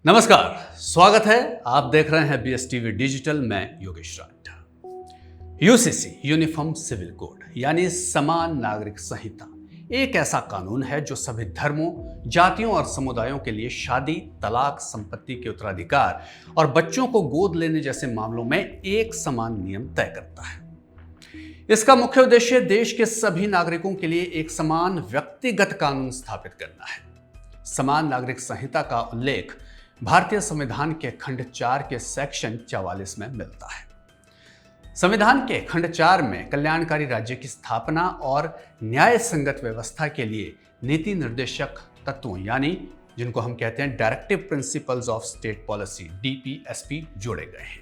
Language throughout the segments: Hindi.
नमस्कार, स्वागत है। आप देख रहे हैं BSTV डिजिटल। मैं Yogesh Rath. UCC uniform civil code यानी समान नागरिक संहिता एक ऐसा कानून है जो सभी धर्मों, जातियों और समुदायों के लिए शादी, तलाक, संपत्ति के उत्तराधिकार और बच्चों को गोद लेने जैसे मामलों में एक समान नियम तय करता है। इसका मुख्य उद्देश्य देश के सभी नागरिकों के लिए एक समान व्यक्तिगत कानून स्थापित करना है। समान नागरिक संहिता का उल्लेख भारतीय संविधान के खंड 4 के सेक्शन 44 में मिलता है। संविधान के खंड 4 में कल्याणकारी राज्य की स्थापना और न्याय संगत व्यवस्था के लिए नीति निर्देशक तत्वों यानी जिनको हम कहते हैं directive principles of state policy DPSP जोड़े गए हैं।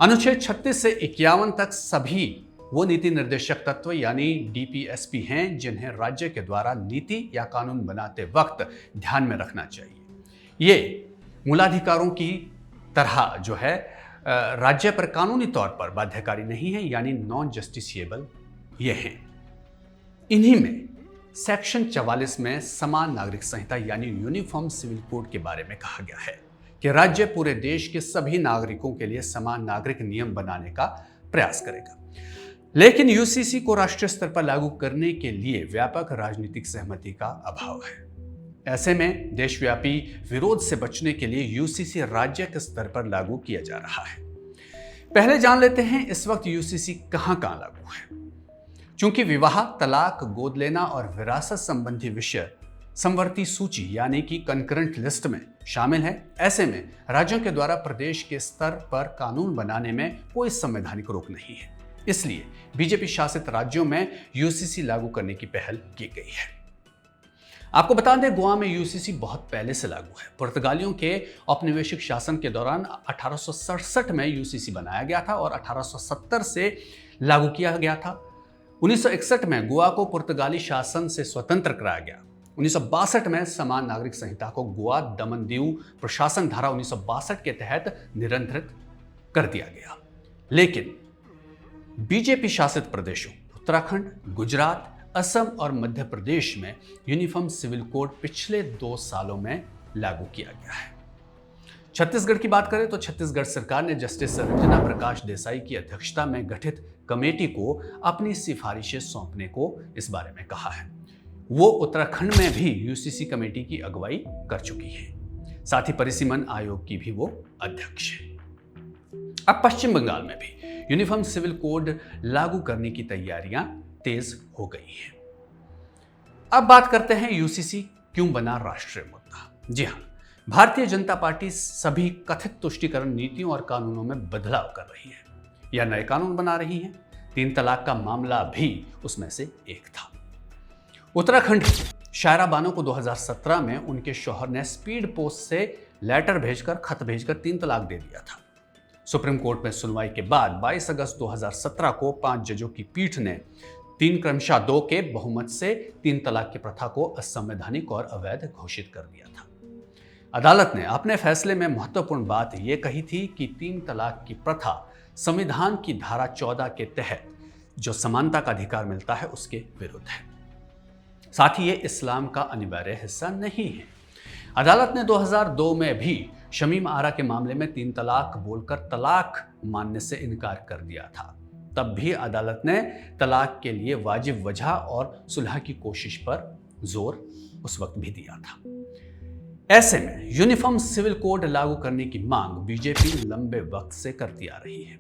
अनुच्छेद 36 से 51 तक सभी वो नीति निर्देशक तत्व यानी DPSP हैं जिन्हें राज्य के द्वारा नीति या कानून बनाते वक्त ध्यान में रखना चाहिए। ये मूलाधिकारों की तरह जो है राज्य पर कानूनी तौर पर बाध्यकारी नहीं है यानी नॉन जस्टिसिएबल ये हैं। इन्हीं में सेक्शन 44 में समान नागरिक संहिता यानी यूनिफॉर्म सिविल कोड के बारे में कहा गया है कि राज्य पूरे देश के सभी नागरिकों के लिए समान नागरिक नियम बनाने का प्रयास करेगा। लेकिन यूसीसी को राष्ट्रीय स्तर पर लागू करने के लिए व्यापक राजनीतिक सहमति का अभाव है। ऐसे में देशव्यापी विरोध से बचने के लिए यूसीसी राज्य के स्तर पर लागू किया जा रहा है। पहले जान लेते हैं इस वक्त यूसीसी कहां लागू है। चूंकि विवाह, तलाक, गोद लेना और विरासत संबंधी विषय समवर्ती सूची यानी कि कंकरेंट लिस्ट में शामिल है, ऐसे में राज्यों के द्वारा प्रदेश के स्तर पर कानून बनाने में कोई संवैधानिक रोक नहीं है। इसलिए बीजेपी शासित राज्यों में यूसीसी लागू करने की पहल की गई है। आपको बता दें, गोवा में यूसीसी बहुत पहले से लागू है। पुर्तगालियों के औपनिवेशिक शासन के दौरान 1867 में यूसीसी बनाया गया था और 1870 से लागू किया गया था। 1961 में गोवा को पुर्तगाली शासन से स्वतंत्र कराया गया। 1962 में समान नागरिक संहिता को गोवा दमन दीव प्रशासन धारा 1962 के तहत निरंतरित कर दिया गया। लेकिन बीजेपी शासित प्रदेशों उत्तराखंड, गुजरात, असम और मध्य प्रदेश में यूनिफॉर्म सिविल कोड पिछले 2 सालों में लागू किया गया है। छत्तीसगढ़ की बात करें तो छत्तीसगढ़ सरकार ने जस्टिस रंजना प्रकाश देसाई की अध्यक्षता में गठित कमेटी को अपनी सिफारिशें सौंपने को इस बारे में कहा है। वो उत्तराखंड में भी यूसीसी कमेटी की अगुवाई कर चुकी है। साथ ही परिसीमन आयोग की भी वो अध्यक्ष है। अब पश्चिम बंगाल में भी यूनिफॉर्म सिविल कोड लागू करने की तैयारियां तेज हो गई है। अब बात करते हैं यूसीसी क्यों बना राष्ट्रीय मुद्दा। जी हां, भारतीय जनता पार्टी सभी कथित तुष्टीकरण नीतियों और कानूनों में बदलाव कर रही है या नए कानून बना रही है। 3 तलाक का मामला भी उसमें से एक था। उत्तराखंड शायरा बानो को 2017 में उनके शौहर ने स्पीड पोस्ट से लेटर भेजकर, खत भेजकर 3 तलाक दे दिया था। सुप्रीम कोर्ट में सुनवाई के बाद 22 अगस्त 2017 को 5 जजों की पीठ ने 3-2 के बहुमत से 3 तलाक की प्रथा को असंवैधानिक और अवैध घोषित कर दिया था। अदालत ने अपने फैसले में महत्वपूर्ण बात यह कही थी कि 3 तलाक की प्रथा संविधान की धारा 14 के तहत जो समानता का अधिकार मिलता है उसके विरुद्ध है। साथ ही ये इस्लाम का अनिवार्य हिस्सा नहीं है। अदालत ने 2002 में भी शमीम आरा के मामले में 3 तलाक बोलकर तलाक मानने से इनकार कर दिया था। तब भी अदालत ने तलाक के लिए वाजिब वजह और सुलह की कोशिश पर जोर उस वक्त भी दिया था। ऐसे में यूनिफॉर्म सिविल कोड लागू करने की मांग बीजेपी लंबे वक्त से करती आ रही है।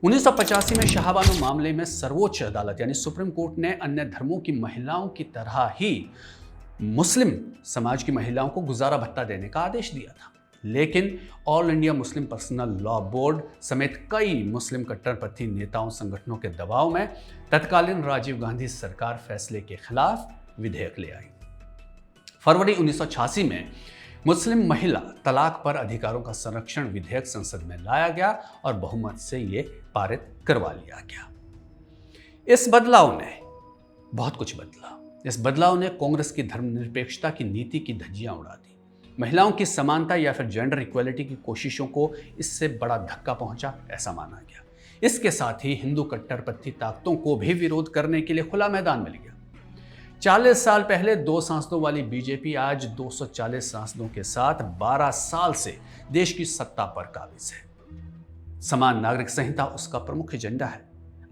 1985 में शाहबानो मामले में सर्वोच्च अदालत यानी सुप्रीम कोर्ट ने अन्य धर्मों की महिलाओं की तरह ही मुस्लिम समाज की महिलाओं को गुजारा भत्ता देने का आदेश दिया था। लेकिन all India Muslim personal law board समेत कई मुस्लिम कट्टरपंथी नेताओं संगठनों के दबाव में तत्कालीन राजीव गांधी सरकार फैसले के खिलाफ विधेयक ले आई। फरवरी 1986 में मुस्लिम महिला तलाक पर अधिकारों का संरक्षण विधेयक संसद में लाया गया और बहुमत से ये पारित करवा लिया गया। इस बदलाव ने बहुत कुछ बदला। इस बदलाव ने कांग्रेस की धर्मनिरपेक्षता की नीति की धज्जियां उड़ा दी। महिलाओं की समानता या फिर जेंडर इक्वलिटी की कोशिशों को इससे बड़ा धक्का पहुंचा, ऐसा माना गया। इसके साथ ही हिंदू कट्टरपंथी ताकतों को भी विरोध करने के लिए खुला मैदान मिल गया। 40 साल पहले 2 सांसदों वाली बीजेपी आज 240 सांसदों के साथ 12 साल से देश की सत्ता पर काबिज है। समान नागरिक संहिता उसका प्रमुख एजेंडा है।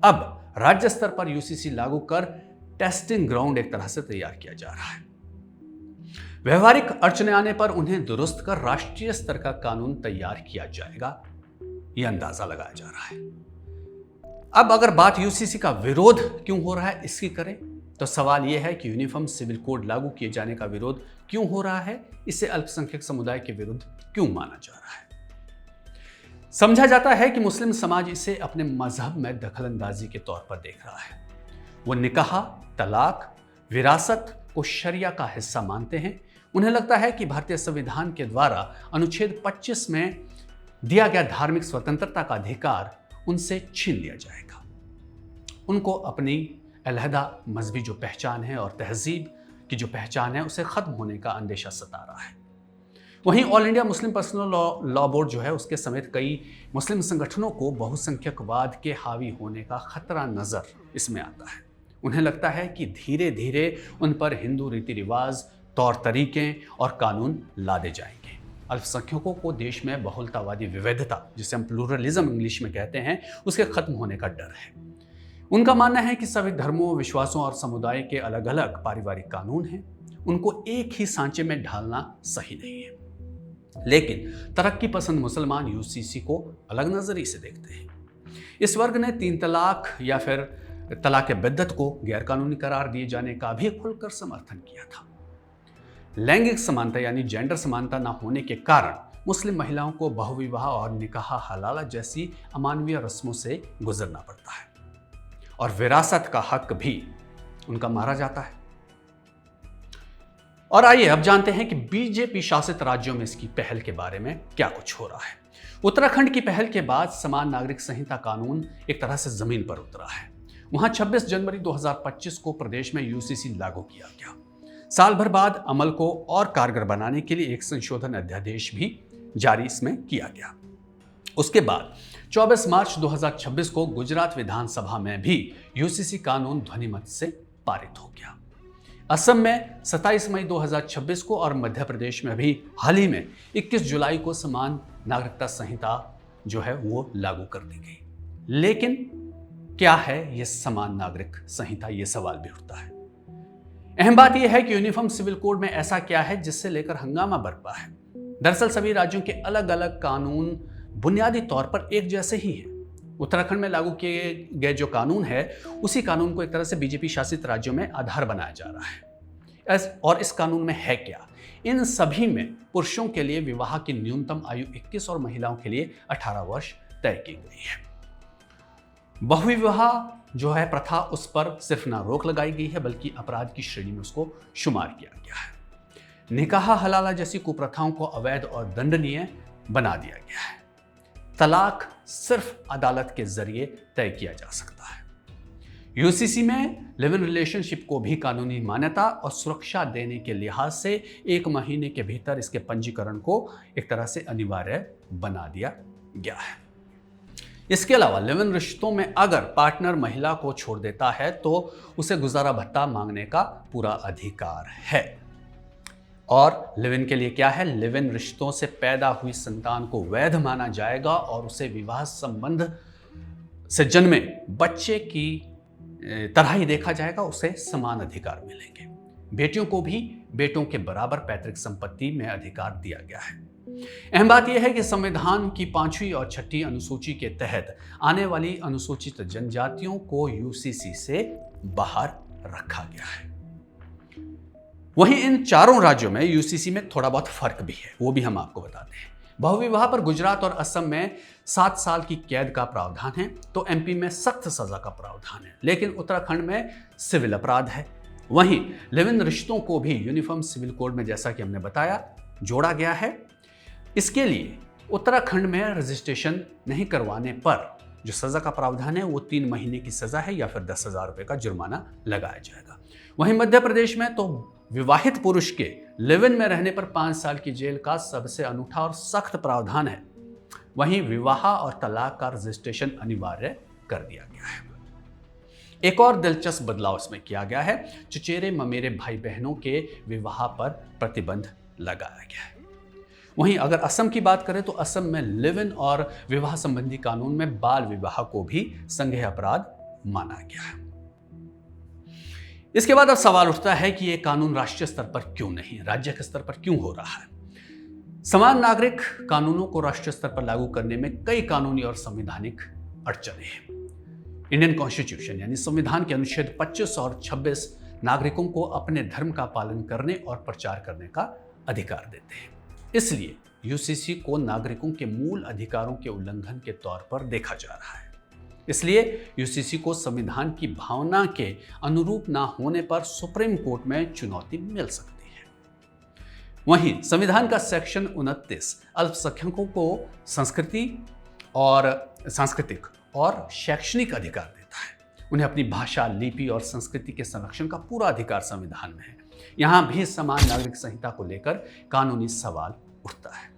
अब राज्य स्तर पर यूसीसी लागू कर टेस्टिंग ग्राउंड एक तरह से तैयार किया जा रहा है। व्यवहारिक अड़चने आने पर उन्हें दुरुस्त कर राष्ट्रीय स्तर का कानून तैयार किया जाएगा, यह अंदाजा लगाया जा रहा है। अब अगर बात यूसीसी का विरोध क्यों हो रहा है इसकी करें तो सवाल यह है कि यूनिफॉर्म सिविल कोड लागू किए जाने का विरोध क्यों हो रहा है, इसे अल्पसंख्यक समुदाय के विरुद्ध क्यों माना जा रहा है। समझा जाता है कि मुस्लिम समाज इसे अपने मजहब में दखलंदाजी के तौर पर देख रहा है। वो निकाह, तलाक, विरासत को शरिया का हिस्सा मानते हैं। उन्हें लगता है कि भारतीय संविधान के द्वारा अनुच्छेद 25 में दिया गया धार्मिक स्वतंत्रता का अधिकार उनसे छीन लिया जाएगा। उनको अपनी अलहदा मजहबी जो पहचान है और तहजीब की जो पहचान है उसे खत्म होने का अंदेशा सता रहा है। वहीं all India Muslim personal law board जो है उसके समेत कई मुस्लिम संगठनों को बहुसंख्यकवाद के हावी होने का खतरा नजर इसमें आता है। उन्हें लगता है कि धीरे धीरे उन पर हिंदू रीति रिवाज, तौर तरीके और कानून लादे जाएंगे। अल्पसंख्यकों को देश में बहुलतावादी विविधता, जिसे हम प्लूरलिज्म इंग्लिश में कहते हैं, उसके खत्म होने का डर है। उनका मानना है कि सभी धर्मों, विश्वासों और समुदाय के अलग अलग पारिवारिक कानून हैं। उनको एक ही सांचे में ढालना सही नहीं है। लेकिन तरक्की पसंद मुसलमान यूसीसी को अलग नजरिए से देखते हैं। इस वर्ग ने 3 तलाक या फिर तलाक बिद्दत को गैरकानूनी करार दिए जाने का भी खुलकर समर्थन किया था। लैंगिक समानता यानी जेंडर समानता न होने के कारण मुस्लिम महिलाओं को बहुविवाह और निकाह हलाला जैसी अमानवीय रस्मों से गुजरना पड़ता है और विरासत का हक भी उनका मारा जाता है। और आइए अब जानते हैं कि बीजेपी शासित राज्यों में इसकी पहल के बारे में क्या कुछ हो रहा है। उत्तराखंड की पहल के बाद समान नागरिक संहिता कानून एक तरह से जमीन पर उतरा है। वहां 26 जनवरी 2025 को प्रदेश में यूसीसी लागू किया गया। साल भर बाद अमल को और कारगर बनाने के लिए एक संशोधन अध्यादेश भी जारी इसमें किया गया। उसके बाद 24 मार्च 2026 को गुजरात विधानसभा में भी यूसीसी कानून ध्वनिमत से पारित हो गया। असम में 27 मई 2026 को और मध्य प्रदेश में भी हाल ही में 21 जुलाई को समान नागरिकता संहिता जो है वो लागू कर दी गई। लेकिन क्या है ये समान नागरिक संहिता, ये सवाल भी उठता है। अहम बात यह है कि यूनिफॉर्म सिविल कोड में ऐसा क्या है जिससे लेकर हंगामा बरपा है। दरअसल सभी राज्यों के अलग अलग कानून बुनियादी तौर पर एक जैसे ही हैं। उत्तराखंड में लागू किए गए जो कानून है उसी कानून को एक तरह से बीजेपी शासित राज्यों में आधार बनाया जा रहा है। और इस कानून में है क्या? इन सभी में पुरुषों के लिए विवाह की न्यूनतम आयु 21 और महिलाओं के लिए 18 वर्ष तय की गई है। बहुविवाह जो है प्रथा, उस पर सिर्फ ना रोक लगाई गई है बल्कि अपराध की श्रेणी में उसको शुमार किया गया है। निकाह हलाला जैसी कुप्रथाओं को अवैध और दंडनीय बना दिया गया है। तलाक सिर्फ अदालत के जरिए तय किया जा सकता है। यूसीसी में लिव इन रिलेशनशिप को भी कानूनी मान्यता और सुरक्षा देने के लिहाज से 1 महीने के भीतर इसके पंजीकरण को एक तरह से अनिवार्य बना दिया गया है। इसके अलावा लिव इन रिश्तों में अगर पार्टनर महिला को छोड़ देता है तो उसे गुजारा भत्ता मांगने का पूरा अधिकार है। और लिव इन के लिए क्या है? लिव इन रिश्तों से पैदा हुई संतान को वैध माना जाएगा और उसे विवाह संबंध से जन्मे बच्चे की तरह ही देखा जाएगा, उसे समान अधिकार मिलेंगे। बेटियों को भी बेटों के बराबर पैतृक संपत्ति में अधिकार दिया गया है। अहम बात यह है कि संविधान की 5वीं और 6ठी अनुसूची के तहत आने वाली अनुसूचित जनजातियों को यूसीसी से बाहर रखा गया है। वहीं इन चारों राज्यों में यूसीसी में थोड़ा बहुत फर्क भी है, वो भी हम आपको बताते हैं। बहुविवाह पर गुजरात और असम में 7 साल की कैद का प्रावधान है तो एमपी में सख्त सजा का प्रावधान है, लेकिन उत्तराखंड में सिविल अपराध है। वहीं लिव इन रिश्तों को भी यूनिफॉर्म सिविल कोड में जैसा कि हमने बताया जोड़ा गया है। इसके लिए उत्तराखंड में रजिस्ट्रेशन नहीं करवाने पर जो सजा का प्रावधान है वो 3 महीने की सजा है या फिर 10,000 रुपए का जुर्माना लगाया जाएगा। वहीं मध्य प्रदेश में तो विवाहित पुरुष के लिव इन में रहने पर 5 साल की जेल का सबसे अनूठा और सख्त प्रावधान है। वहीं विवाह और तलाक का रजिस्ट्रेशन अनिवार्य कर दिया गया है। एक और दिलचस्प बदलाव इसमें किया गया है, चचेरे ममेरे भाई बहनों के विवाह पर प्रतिबंध लगाया गया है। वहीं अगर असम की बात करें तो असम में लिव इन और विवाह संबंधी कानून में बाल विवाह को भी संज्ञेय अपराध माना गया है। इसके बाद अब सवाल उठता है कि यह कानून राष्ट्रीय स्तर पर क्यों नहीं, राज्य के स्तर पर क्यों हो रहा है। समान नागरिक कानूनों को राष्ट्रीय स्तर पर लागू करने में कई कानूनी और संवैधानिक अड़चनें हैं। इंडियन कॉन्स्टिट्यूशन यानी संविधान के अनुच्छेद 25 और 26 नागरिकों को अपने धर्म का पालन करने और प्रचार करने का अधिकार देते हैं। इसलिए यूसीसी को नागरिकों के मूल अधिकारों के उल्लंघन के तौर पर देखा जा रहा है। इसलिए यूसीसी को संविधान की भावना के अनुरूप ना होने पर सुप्रीम कोर्ट में चुनौती मिल सकती है। वहीं संविधान का सेक्शन 29 अल्पसंख्यकों को सांस्कृतिक और शैक्षणिक अधिकार देता है। उन्हें अपनी भाषा, लिपि और संस्कृति के संरक्षण का पूरा अधिकार संविधान में है। यहां भी समान नागरिक संहिता को लेकर कानूनी सवाल उठता है।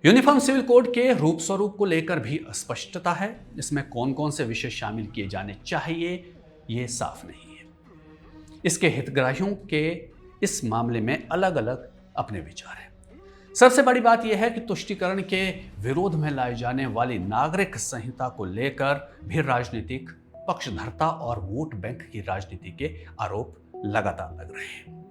यूनिफॉर्म सिविल कोड के रूप स्वरूप को लेकर भी अस्पष्टता है। इसमें कौन कौन से विषय शामिल किए जाने चाहिए ये साफ नहीं है। इसके हितग्राहियों के इस मामले में अलग अलग अपने विचार हैं। सबसे बड़ी बात यह है कि तुष्टीकरण के विरोध में लाई जाने वाली नागरिक संहिता को लेकर भी राजनीतिक पक्षधरता और वोट बैंक की राजनीति के आरोप लगातार लग रहे हैं।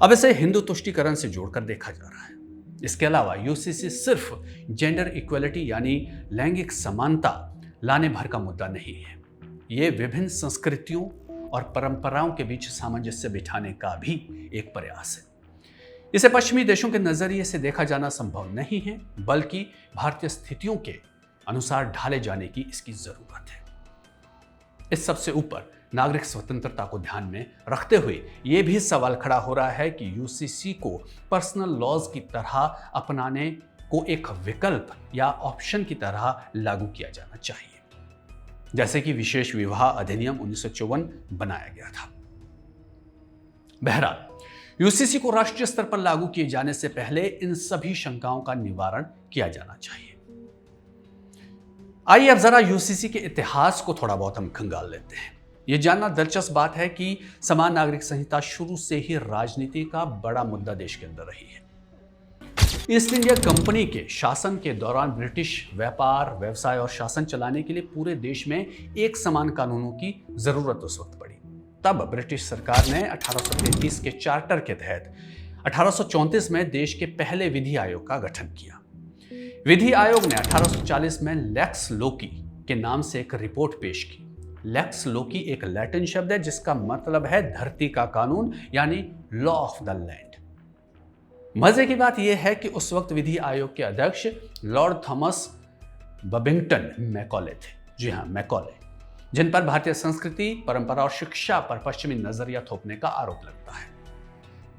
अब इसे हिंदू तुष्टीकरण से जोड़कर देखा जा रहा है। इसके अलावा यूसीसी सिर्फ जेंडर इक्वलिटी यानी लैंगिक समानता लाने भर का मुद्दा नहीं है। ये विभिन्न संस्कृतियों और परंपराओं के बीच सामंजस्य बिठाने का भी एक प्रयास है। इसे पश्चिमी देशों के नजरिए से देखा जाना संभव नहीं है, बल्कि भारतीय स्थितियों के अनुसार ढाले जाने की इसकी जरूरत है। इस सबसे ऊपर नागरिक स्वतंत्रता को ध्यान में रखते हुए यह भी सवाल खड़ा हो रहा है कि यूसीसी को पर्सनल लॉज की तरह अपनाने को एक विकल्प या ऑप्शन की तरह लागू किया जाना चाहिए, जैसे कि विशेष विवाह अधिनियम 1954 बनाया गया था। बहरहाल, यूसीसी को राष्ट्रीय स्तर पर लागू किए जाने से पहले इन सभी शंकाओं का निवारण किया जाना चाहिए। आइए अब जरा यूसीसी के इतिहास को थोड़ा बहुत हम खंगाल लेते हैं। यह जानना दिलचस्प बात है कि समान नागरिक संहिता शुरू से ही राजनीति का बड़ा मुद्दा देश के अंदर रही है। ईस्ट इंडिया कंपनी के शासन के दौरान ब्रिटिश व्यापार, व्यवसाय और शासन चलाने के लिए पूरे देश में एक समान कानूनों की जरूरत उस वक्त पड़ी। तब ब्रिटिश सरकार ने 1833 के चार्टर के तहत 1834 में देश के पहले विधि आयोग का गठन किया। विधि आयोग ने 1840 में लेक्स लोकी के नाम से एक रिपोर्ट पेश की। लेक्स लोकी एक लैटिन शब्द है जिसका मतलब है धरती का कानून, यानी लॉ ऑफ द लैंड। मजे की बात यह है कि उस वक्त विधि आयोग के अध्यक्ष लॉर्ड थॉमस बबिंगटन मैकॉले थे। जी हाँ, मैकॉले, जिन पर भारतीय संस्कृति, परंपरा और शिक्षा पर पश्चिमी नजरिया थोपने का आरोप लगता है।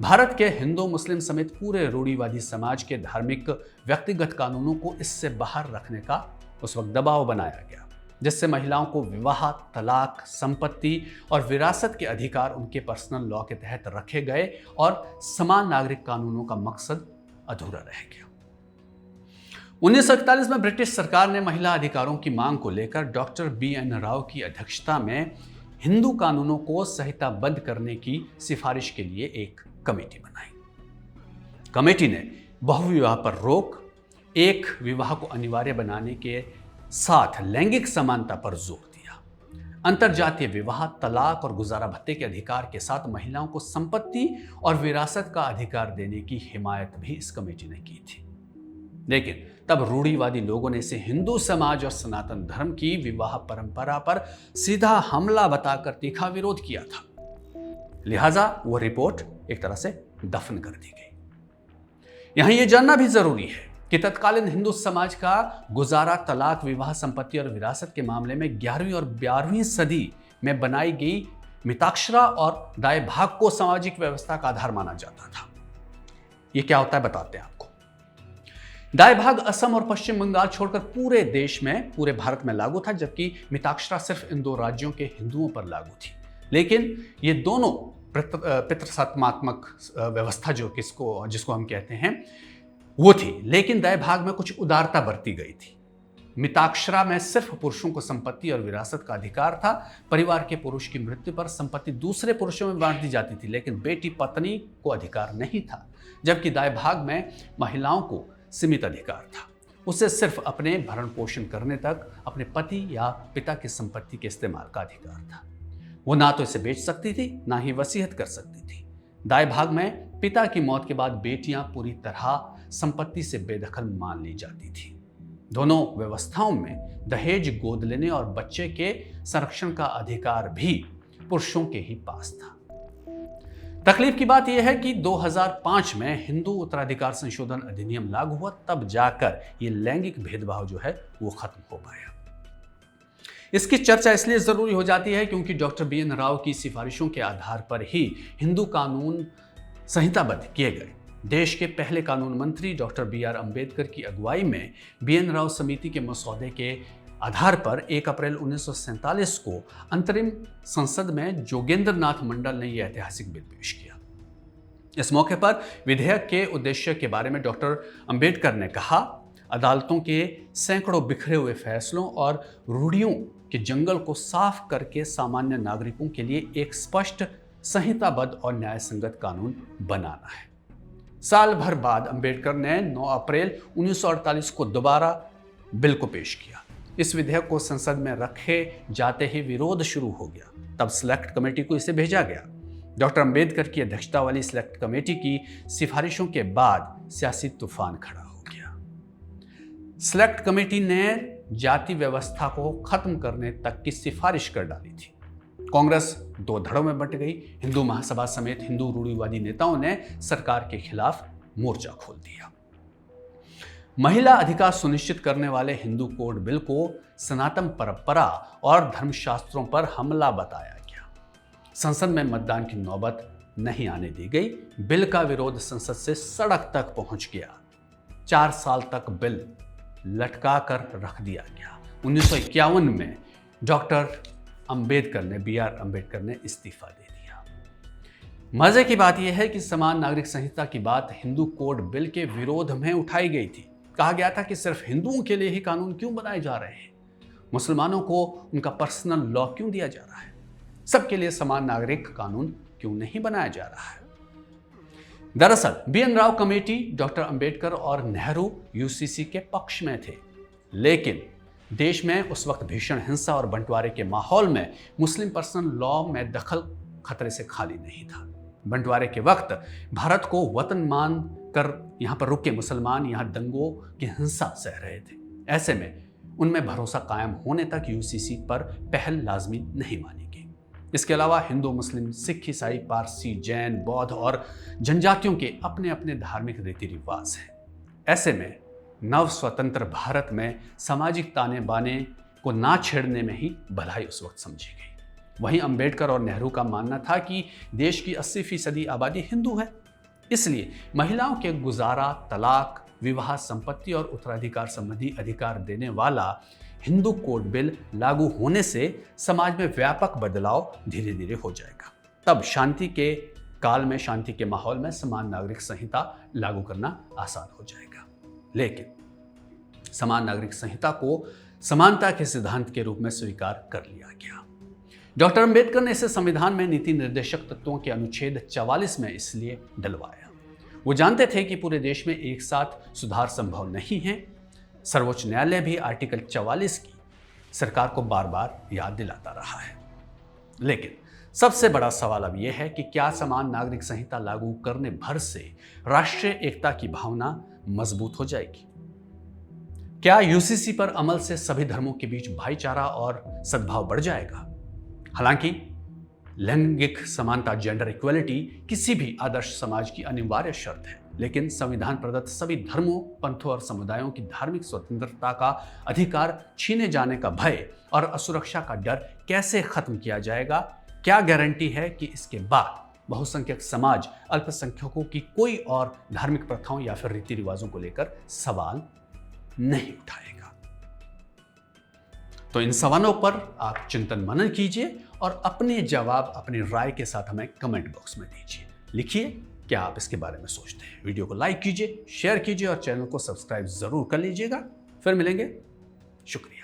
भारत के हिंदू, मुस्लिम समेत पूरे रूढ़िवादी समाज के धार्मिक व्यक्तिगत कानूनों को इससे बाहर रखने का उस वक्त दबाव बनाया गया, जिससे महिलाओं को विवाह, तलाक, संपत्ति और विरासत के अधिकार उनके पर्सनल लॉ के तहत रखे गए और समान नागरिक कानूनों का मकसद अधूरा रह गया। 1941 में ब्रिटिश सरकार ने महिला अधिकारों की मांग को लेकर डॉक्टर BN राव की अध्यक्षता में हिंदू कानूनों को संहिताबद्ध करने की सिफारिश के लिए एक कमेटी बनाई। कमेटी ने बहुविवाह पर रोक, एक विवाह को अनिवार्य बनाने के साथ लैंगिक समानता पर जोर दिया। अंतरजातीय विवाह, तलाक और गुजारा भत्ते के अधिकार के साथ महिलाओं को संपत्ति और विरासत का अधिकार देने की हिमायत भी इस कमेटी ने की थी। लेकिन तब रूढ़िवादी लोगों ने इसे हिंदू समाज और सनातन धर्म की विवाह परंपरा पर सीधा हमला बताकर तीखा विरोध किया था। लिहाजा वो रिपोर्ट एक तरह से दफन कर दी गई। यहां यह जानना भी जरूरी है कि तत्कालीन हिंदू समाज का गुजारा, तलाक, विवाह, संपत्ति और विरासत के मामले में 11वीं और 12वीं सदी में बनाई गई मिताक्षरा और दाय भाग को सामाजिक व्यवस्था का आधार माना जाता था। यह क्या होता है बताते हैं आपको। दाय भाग असम और पश्चिम बंगाल छोड़कर पूरे देश में, पूरे भारत में लागू था, जबकि मिताक्षरा सिर्फ इन दो राज्यों के हिंदुओं पर लागू थी। लेकिन ये दोनों पितृसत्तात्मक व्यवस्था जिसको हम कहते हैं वो थी, लेकिन दाय भाग में कुछ उदारता बरती गई थी। मिताक्षरा में सिर्फ पुरुषों को संपत्ति और विरासत का अधिकार था। परिवार के पुरुष की मृत्यु पर संपत्ति दूसरे पुरुषों में बांट दी जाती थी, लेकिन बेटी पत्नी को अधिकार नहीं था। जबकि दाई भाग में महिलाओं को सीमित अधिकार था। उसे सिर्फ अपने भरण पोषण करने तक अपने पति या पिता की संपत्ति के इस्तेमाल का अधिकार था। वो ना तो इसे बेच सकती थी, ना ही वसीयत कर सकती थी। दाई भाग में पिता की मौत के बाद बेटियां पूरी तरह संपत्ति से बेदखल मान ली जाती थी। दोनों व्यवस्थाओं में दहेज, गोद लेने और बच्चे के संरक्षण का अधिकार भी पुरुषों के ही पास था। तकलीफ की बात यह है कि 2005 में हिंदू उत्तराधिकार संशोधन अधिनियम लागू हुआ, तब जाकर ये लैंगिक भेदभाव जो है वो खत्म हो पाया। इसकी चर्चा इसलिए जरूरी हो जाती है क्योंकि डॉक्टर बी एन राव की सिफारिशों के आधार पर ही हिंदू कानून संहिताबद्ध किए गए। देश के पहले कानून मंत्री डॉक्टर बी आर अम्बेडकर की अगुवाई में बी एन राव समिति के मसौदे के आधार पर 1 अप्रैल 1947 को अंतरिम संसद में जोगेंद्र नाथ मंडल ने यह ऐतिहासिक बिल पेश किया। इस मौके पर विधेयक के उद्देश्य के बारे में डॉक्टर अम्बेडकर ने कहा, अदालतों के सैकड़ों बिखरे हुए फैसलों और रूढ़ियों के जंगल को साफ करके सामान्य नागरिकों के लिए एक स्पष्ट, संहिताबद्ध और न्यायसंगत कानून बनाना है। साल भर बाद अम्बेडकर ने 9 अप्रैल 1948 को दोबारा बिल को पेश किया। इस विधेयक को संसद में रखे जाते ही विरोध शुरू हो गया। तब सिलेक्ट कमेटी को इसे भेजा गया। डॉक्टर अम्बेडकर की अध्यक्षता वाली सिलेक्ट कमेटी की सिफारिशों के बाद सियासी तूफान खड़ा हो गया। सिलेक्ट कमेटी ने जाति व्यवस्था को खत्म करने तक की सिफारिश कर डाली थी। कांग्रेस 2 धड़ों में बंट गई। हिंदू महासभा समेत हिंदू रूढ़िवादी नेताओं ने सरकार के खिलाफ मोर्चा खोल दिया। महिला अधिकार सुनिश्चित करने वाले हिंदू कोड बिल को सनातन परंपरा और धर्मशास्त्रों पर हमला बताया गया। संसद में मतदान की नौबत नहीं आने दी गई। बिल का विरोध संसद से सड़क तक पहुंच गया। 4 साल तक बिल लटका कर रख दिया गया। 1951 में डॉक्टर बी आर अम्बेडकर ने इस्तीफा दे दिया। मजे की बात यह है कि समान नागरिक संहिता की बात हिंदू कोड बिल के विरोध में उठाई गई थी। कहा गया था कि सिर्फ हिंदुओं के लिए ही कानून क्यों बनाए जा रहे हैं, मुसलमानों को उनका पर्सनल लॉ क्यों दिया जा रहा है, सबके लिए समान नागरिक कानून क्यों नहीं बनाया जा रहा है। दरअसल B N Rao committee doctor Ambedkar और नेहरू यूसीसी के पक्ष में थे, लेकिन देश में उस वक्त भीषण हिंसा और बंटवारे के माहौल में मुस्लिम पर्सनल लॉ में दखल खतरे से खाली नहीं था। बंटवारे के वक्त भारत को वतन मान कर यहाँ पर रुके मुसलमान यहाँ दंगों की हिंसा सह रहे थे। ऐसे में उनमें भरोसा कायम होने तक यूसीसी पर पहल लाजमी नहीं मानी गई। इसके अलावा हिंदू, मुस्लिम, सिख, ईसाई, पारसी, जैन, बौद्ध और जनजातियों के अपने अपने धार्मिक रीति रिवाज हैं। ऐसे में नव स्वतंत्र भारत में सामाजिक ताने बाने को ना छेड़ने में ही भलाई उस वक्त समझी गई। वहीं अम्बेडकर और नेहरू का मानना था कि देश की 80% आबादी हिंदू है, इसलिए महिलाओं के गुजारा, तलाक, विवाह, संपत्ति और उत्तराधिकार संबंधी अधिकार देने वाला हिंदू कोड बिल लागू होने से समाज में व्यापक बदलाव धीरे धीरे हो जाएगा। तब शांति के काल में, शांति के माहौल में समान नागरिक संहिता लागू करना आसान हो जाएगा। लेकिन समान नागरिक संहिता को समानता के सिद्धांत के रूप में स्वीकार कर लिया गया। डॉक्टर अम्बेडकर ने इसे संविधान में नीति निर्देशक तत्वों के अनुच्छेद 44 में इसलिए डलवाया। वो जानते थे कि पूरे देश में एक साथ सुधार संभव नहीं है। सर्वोच्च न्यायालय भी आर्टिकल 44 की सरकार को बार बार याद दिलाता रहा है। लेकिन सबसे बड़ा सवाल अब यह है कि क्या समान नागरिक संहिता लागू करने भर से राष्ट्रीय एकता की भावना मजबूत हो जाएगी? क्या यूसीसी पर अमल से सभी धर्मों के बीच भाईचारा और सद्भाव बढ़ जाएगा? हालांकि लैंगिक समानता, जेंडर इक्वलिटी किसी भी आदर्श समाज की अनिवार्य शर्त है, लेकिन संविधान प्रदत्त सभी धर्मों, पंथों और समुदायों की धार्मिक स्वतंत्रता का अधिकार छीने जाने का भय और असुरक्षा का डर कैसे खत्म किया जाएगा? क्या गारंटी है कि इसके बाद बहुसंख्यक समाज अल्पसंख्यकों की कोई और धार्मिक प्रथाओं या फिर रीति रिवाजों को लेकर सवाल नहीं उठाएगा? तो इन सवालों पर आप चिंतन मनन कीजिए और अपने जवाब, अपनी राय के साथ हमें कमेंट बॉक्स में दीजिए। लिखिए क्या आप इसके बारे में सोचते हैं। वीडियो को लाइक कीजिए, शेयर कीजिए और चैनल को सब्सक्राइब जरूर कर लीजिएगा। फिर मिलेंगे शुक्रिया।